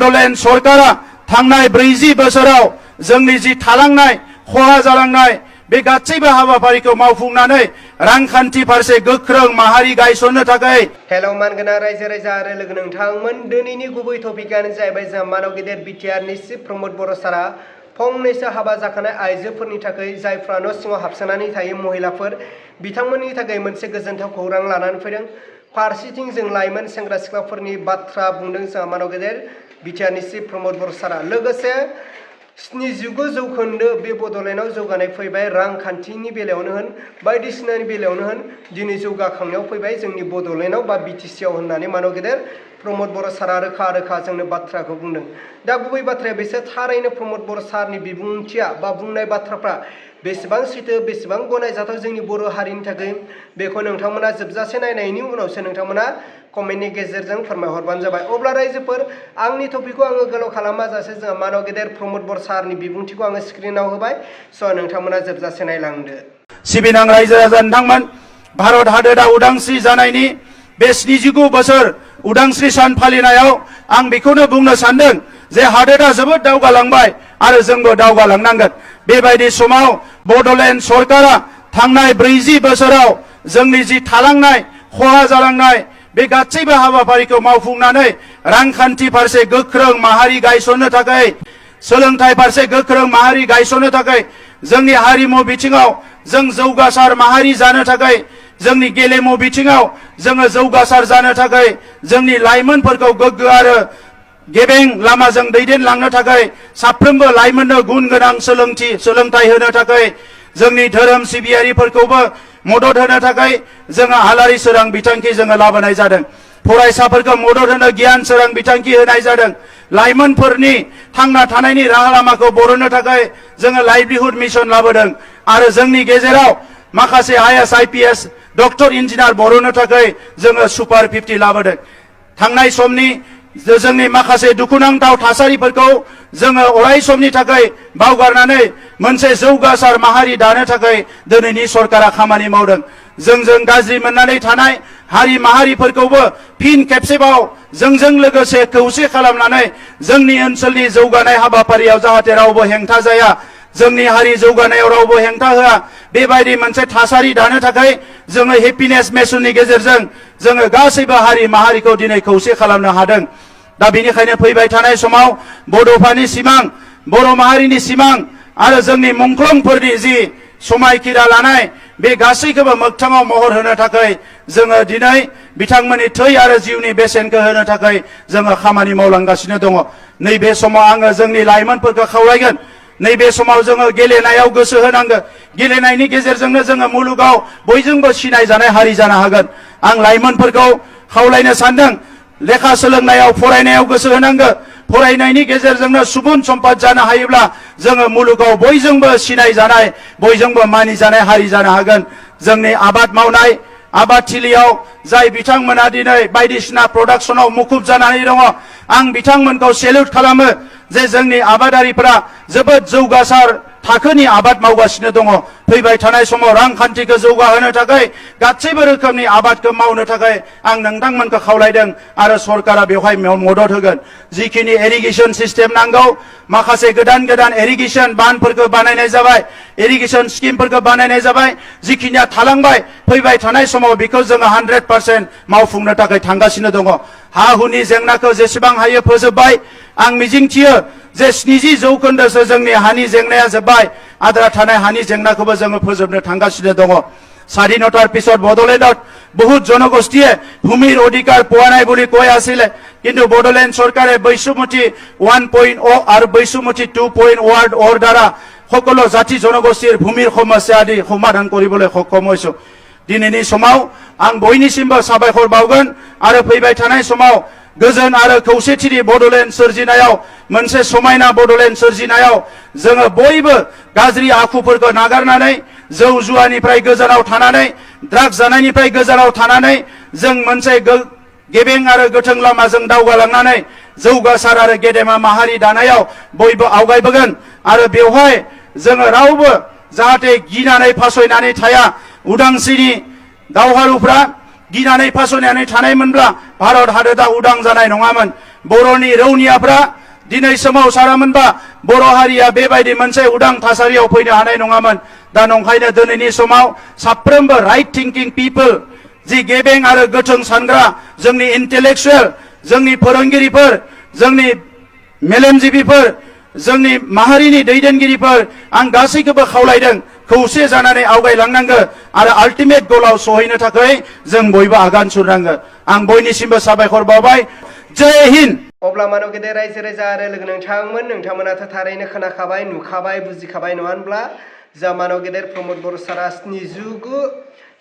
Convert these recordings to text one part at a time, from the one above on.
बड'लेण्ड सरकारा थांनाय 40 बोसोराव जोंनि जि थालांनाय खहा जालांनाय बे गासैबो हाबाफारिखौ मावफुंनानै रांखान्थि फारसे गोख्रों माहारि गायसननो थाखाय हेलौ मानगोनां रायजो राजा आरो लोगो नोंथांमोन दिनैनि गुबै टपिकआनो जाहैबाय जों मानव गेदेर बिटिआरनि चिफ प्रमद बर' सारा फंनैसो हाबा जाखानाय आइजोफोरनि थाखाय जायफ्रा न' सिङाव हाबसोनानै थायो महिलाफोर बिथांमोननि थाखाय मोनसे गोजोनथाव खौरां लानानै फैदों। फारसेथिं जों लाइमोन सेंग्रा सिख्लाफोरनि बाथ्रा बुंदों जोंहा मानव गेदेर बिटिआरनि चिफ प्रमद बर' सारा। लोगोसे 79 जौखोन्दो बे बड'लेण्डआव जौगानाय फैबाय, रांखान्थिनि बेलायावनो होन बायदिसिनानि बेलायावनो होन दिनै जौगाखांनायाव फैबाय जोंनि बड'लेण्डआव बा बिटिसिआव होननानै मानव गेदेर प्रमद बर' सारा रोखा जोंनो बाथ्राखौ बुंदों। दा गुबै बाथ्राया बेसो थारैनो प्रमद बर' सारनि बिबुंथिया बा बुंनाय बाथ्राफ्रा बेसेबां सैथो बेसेबां गनायजाथाव जोंनि बर' हारिनि थाखाय बेखौ नोंथांमोना जोबजासे नायनायनि उनावसो नोंथांमोना कमेन्टनि गेजेरजों फोरमायहरबानो जाबाय। अब्ला रायजोफोर आंनि टपिकखौ आङो गोलाव खालामाजासे जोंहा मानव गेदेर प्रमद बर' सारनि बिबुंथिखौ आङो स्क्रिनाव होबाय, स' नोंथांमोना जोबजासे नायलांदो। सिबिनां रायजो राजा नोंथांमोन, भारत हादोरा उदांस्रि जानायनि बे 79 बोसोर उदांस्रि सान फालिनायाव आं बेखौनो बुंनो सानदों जे हादोरा जोबोद दावगालांबाय आरो जोंबो दावगालांनांगोन। बेबायदि समाव बड'लेण्ड सरकारा थांनाय 40 बोसोराव जोंनि जि थालांनाय खहा जालांनाय बे गासैबो हाबाफारिखौ मावफुंनानै रांखान्थि फारसे गोख्रों माहारि गायसननो थाखाय, सोलोंथाइ फारसे गोख्रों माहारि गायसननो थाखाय, जोंनि हारिमु बिथिङाव जों जौगासार माहारि जानो थाखाय, जोंनि गेलेमु बिथिङाव जोङो जौगासार जानो थाखाय, जोंनि लाइमोनफोरखौ गोग्गो आरो गेबें लामाजों दैदेनलांनो थाखाय, साफ्रोमबो लाइमोननो गुन गोनां सोलोंथाइ होनो थाखाय, जोंनि धोरोम सिबियारिफोरखौबो मदद होनो थाखाय जोङो आलारि सोरां बिथांखि जोङो लाबोनाय जादों। फरायसाफोरखौ मदद होनो गियान सोरां बिथांखि होनाय जादों। लाइमोनफोरनि थांना थानायनि राहा लामाखौ बरननो थाखाय जोङो लाइभलिहुड मिशन लाबोदों आरो जोंनि गेजेराव माखासे IAS IPS डक्टर इन्जिनियार बरननो थाखाय जोङो सुपार 50 लाबोदों। थांनाय समनि जोंनि माखासे दुखुनांथाव थासारिफोरखौ जोङो अराय समनि थाखाय बावगारनानै मोनसे जौगासार माहारि दानो थाखाय दिनैनि सरकारा खामानि मावदों। जोंजों गाज्रि मोननानै थानाय हारि माहारिफोरखौबो फिन खेबसेबाव जोंजों लोगोसे खौसे खालामनानै जोंनि ओनसोलनि जौगानाय हाबाफारियाव जाहाथे रावबो हेंथा जाया, जोंनि हारि जौगानायाव रावबो हेंथा होआ, बेबायदि मोनसे थासारि दानो थाखाय जोङो हेपिनेस मिशननि गेजेरजों जोङो गासैबो हारि माहारिखौ दिनै खौसे खालामनो हादों। दा बेनिखायनो फैबाय थानाय समाव बड'फानि सिमां, बर' माहारिनि सिमां आरो जोंनि मुंख्लंफोरनि जि समायखिरा लानाय बे गासैखौबो मोगथाङाव महर होनो थाखाय जोङो दिनै बिथांमोननि थै आरो जिउनि बेसेनखौ होनो थाखाय जोङो खामानि मावलांगासिनो दङ। नैबे समाव आङो जोंनि लाइमोनफोरखौ खावलायगोन, नैबे समाव जोङो गेलेनायाव गोसो होनांगोन। गेलेनायनि गेजेरजोंनो जोङो मुलुगाव बयजोंबो सिनायजानाय हारि जानो हागोन। आं लाइमोनफोरखौ खावलायनो सानदों, लेखा सोलोंनायाव फरायनायाव गोसो होनांगोन। फरायनायनि गेजेरजोंनो सुबुं सम्पद जानो हायोब्ला जोङो मुलुगाव बयजोंबो सिनायजानाय, बयजोंबो मानिजानाय हारि जानो हागोन। जोंनि आबाद मावनाय, आबादथिलियाव जाय बिथांमोना दिनै बायदिसिना प्रडाक्शनाव मुखुब जानानै दङ, आं बिथांमोनखौ सेल्युट खालामो जे जोंनि आबादारिफोरा जोबोद जौगासार थाखोनि आबाद मावगासिनो दङ। फैबाय थानाय समाव रांखान्थिखौ जौगाहोनो थाखाय गासैबो रोखोमनि आबादखौ मावनो थाखाय आं नोंथांमोनखौ खावलायदों आरो सरकारा बेवहाय मदद होगोन। जिखिनि इरिगेसन सिस्टेम नांगौ, माखासे गोदान इरिगेसन बान्दफोरखौ बानायनाय जाबाय, इरिगेसन स्किमफोरखौ बानायनाय जाबाय। जिखिनिया थालांबाय फैबाय थानाय समाव बेखौ जोङो 100% मावफुंनो थाखाय थांगासिनो दङ। हा हुनि जेंनाखौ जेसेबां हायो फोजोबबाय। आं मिजिंथियो जे 70 जौखोन्दोसो जोंनि हानि जेंनाया जोब्बाय, आद्रा थानाय हानि जेंनाखौबो जोङो फोजोबनो थांगासिनो दङ। স্বাধীনতাৰ পিছত বড়োলেণ্ডত বহুত জনগোষ্ঠীয়ে ভূমিৰ অধিকাৰ পোৱা নাই বুলি কৈ আছিল, কিন্তু বড়োলেণ্ড চৰকাৰে বৈষম্যতি 1.0 আৰু বৈষম্যতি 2.0 দ্বাৰা সকলো জাতি জনগোষ্ঠীৰ ভূমিৰ সমস্যা আদি সমাধান কৰিবলৈ সক্ষম হৈছো। दिनैनि समाव आं बयनिसिमबो साबायखर बावगोन आरो फैबाय थानाय समाव गोजोन आरो खौसेथिनि बड'लेण्ड सोरजिनायाव, मोनसे समायना बड'लेण्ड सोरजिनायाव जोङो बयबो गाज्रि आखुफोरखौ नागारनानै, जौ जुवानिफ्राय गोजानाव थानानै, ड्राग्स जानायनिफ्राय गोजानाव थानानै जों मोनसे गेबें आरो गोथों लामाजों दावगालांनानै जौगासार आरो गेदेमा माहारि दानायाव बयबो आवगायबोगोन। आरो बेवहाय जोङो रावबो जाहाथे गिनानै फासयनानै थाया। उदांस्रिनि दावहारुफ्रा गिनानै फासयनानै थानायमोनब्ला भारत हादरा उदां जानाय नङामोन। बर'नि रौनियाफ्रा दिनै सोमावसारामोनबा बर' हारिया बेबायदि मोनसे उदां थासारियाव फैनो हानाय नङामोन। दा नंखायनो दिनैनि समाव साफ्रोमबो राइट थिंकिं पिपोल जि गेबें आरो गोथों सानग्रा जोंनि इन्टेलेक्चुएल जोंनि फोरोंगिरिफोर जोंनि मेलेमजिबिफोर जोंनि माहारिनि दैदेनगिरिफोर आं गासैखौबो खावलायदों खौसे जानानै आवगायलांनांगौ आरो आल्टिमेट गलाव सहैनो थाखाय जों बयबो आगान सुरनांगौ। आं बयनिसिमबो साबायखर बावबाय। जय हिन्द। अब्ला मानव गेदेर रायजो राजा आरो लोगो नोंथांमोनाथ' थारैनो खोनाखाबाय नुखाबाय बुजिखाबाय नङा होनब्ला जा मानव गेदेर प्रमद बर' सारा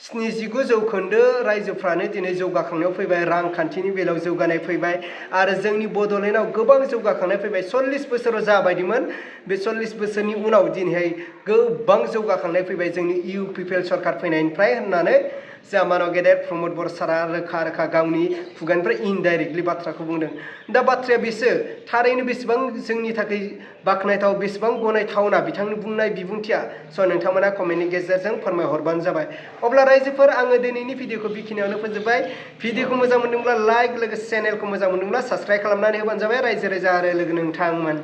79 जौखोन्दो रायजोफ्रानो दिनै जौगाखांनायाव फैबाय, रांखान्थिनि बेलायाव जौगानाय फैबाय आरो जोंनि बड'लेण्डआव गोबां जौगाखांनाय फैबाय। 40 बोसोराव जाबायदिमोन बे 40 बोसोरनि उनाव दिनैहाय गोबां जौगाखांनाय फैबाय जोंनि UPPL सरकार फैनायनिफ्राय होननानै जा मानव गेदेर प्रमद बर' सारा रोखा रोखा गावनि खुगानिफ्राय इनडाइरेक्टलि बाथ्राखौ बुंदों। दा बाथ्राया बेसो थारैनो बेसेबां जोंनि थाखाय बाख्नायथाव बेसेबां गनायथावना बिथांनि बुंनाय बिबुंथिया स' नोंथांमोना कमेन्टनि गेजेरजों फोरमायहरबानो जाबाय। अब्ला रायजोफोर आङो दिनैनि भिडिअखौ बेखिनियावनो फोजोबबाय। भिडिअखौ मोजां मोनदोंब्ला लाइक लोगोसे चेनेलखौ मोजां मोनदोंब्ला साबस्क्राइब खालामनानै होबानो जाबाय रायजो राजा आरो लोगो नोंथांमोन।